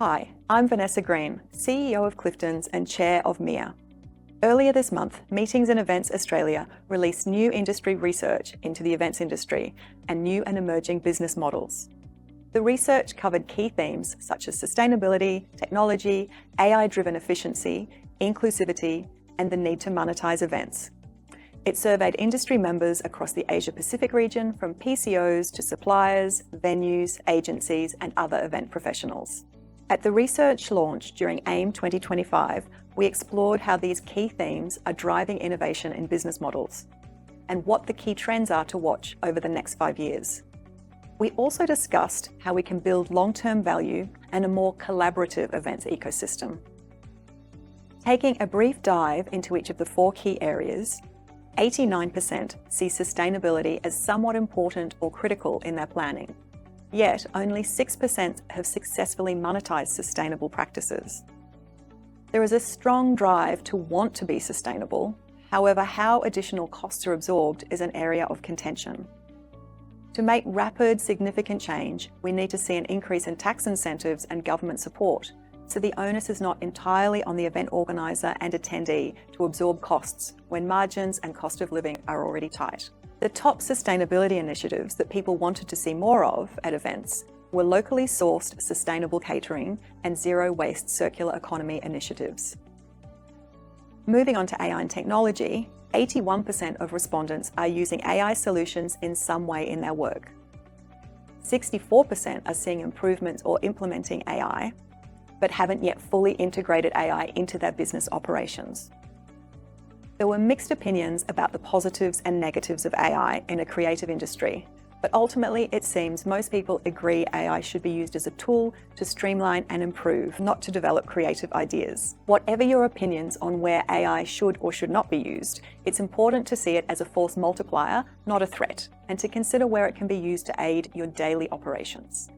Hi, I'm Vanessa Green, CEO of Cliftons and Chair of MEA. Earlier this month, Meetings and Events Australia released new industry research into the events industry and new and emerging business models. The research covered key themes such as sustainability, technology, AI-driven efficiency, inclusivity, and the need to monetize events. It surveyed industry members across the Asia-Pacific region, from PCOs to suppliers, venues, agencies, and other event professionals. At the research launch during AIM 2025, we explored how these key themes are driving innovation in business models and what the key trends are to watch over the next 5 years. We also discussed how we can build long-term value and a more collaborative events ecosystem. Taking a brief dive into each of the 4 key areas, 89% see sustainability as somewhat important or critical in their planning. Yet, only 6% have successfully monetized sustainable practices. There is a strong drive to want to be sustainable. However, how additional costs are absorbed is an area of contention. To make rapid, significant change, we need to see an increase in tax incentives and government support, so the onus is not entirely on the event organizer and attendee to absorb costs when margins and cost of living are already tight. The top sustainability initiatives that people wanted to see more of at events were locally sourced sustainable catering and zero-waste circular economy initiatives. Moving on to AI and technology, 81% of respondents are using AI solutions in some way in their work. 64% are seeing improvements or implementing AI, but haven't yet fully integrated AI into their business operations. There were mixed opinions about the positives and negatives of AI in a creative industry, but ultimately it seems most people agree AI should be used as a tool to streamline and improve, not to develop creative ideas. Whatever your opinions on where AI should or should not be used, it's important to see it as a force multiplier, not a threat, and to consider where it can be used to aid your daily operations.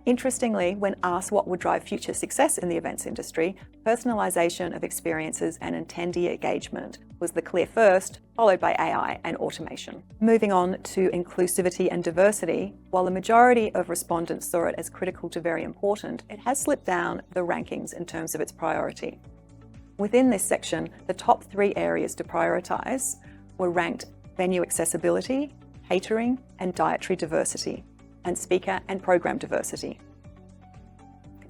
Interestingly, when asked what would drive future success in the events industry, personalization of experiences and attendee engagement was the clear first, followed by AI and automation. Moving on to inclusivity and diversity, while the majority of respondents saw it as critical to very important, it has slipped down the rankings in terms of its priority. Within this section, the top 3 areas to prioritize were ranked venue accessibility, catering, and dietary diversity, and speaker and program diversity.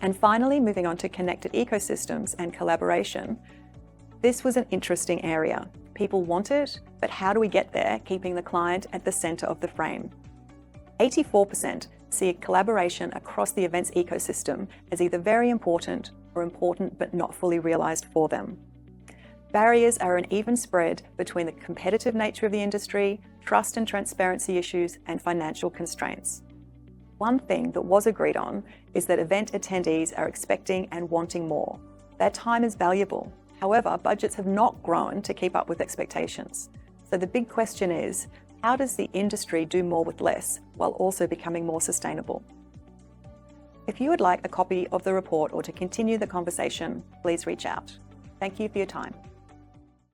And finally, moving on to connected ecosystems and collaboration, this was an interesting area. People want it, but how do we get there, keeping the client at the center of the frame? 84% see collaboration across the events ecosystem as either very important or important but not fully realized for them. Barriers are an even spread between the competitive nature of the industry, trust and transparency issues, and financial constraints. One thing that was agreed on is that event attendees are expecting and wanting more. Their time is valuable. However, budgets have not grown to keep up with expectations. So the big question is, how does the industry do more with less while also becoming more sustainable? If you would like a copy of the report or to continue the conversation, please reach out. Thank you for your time.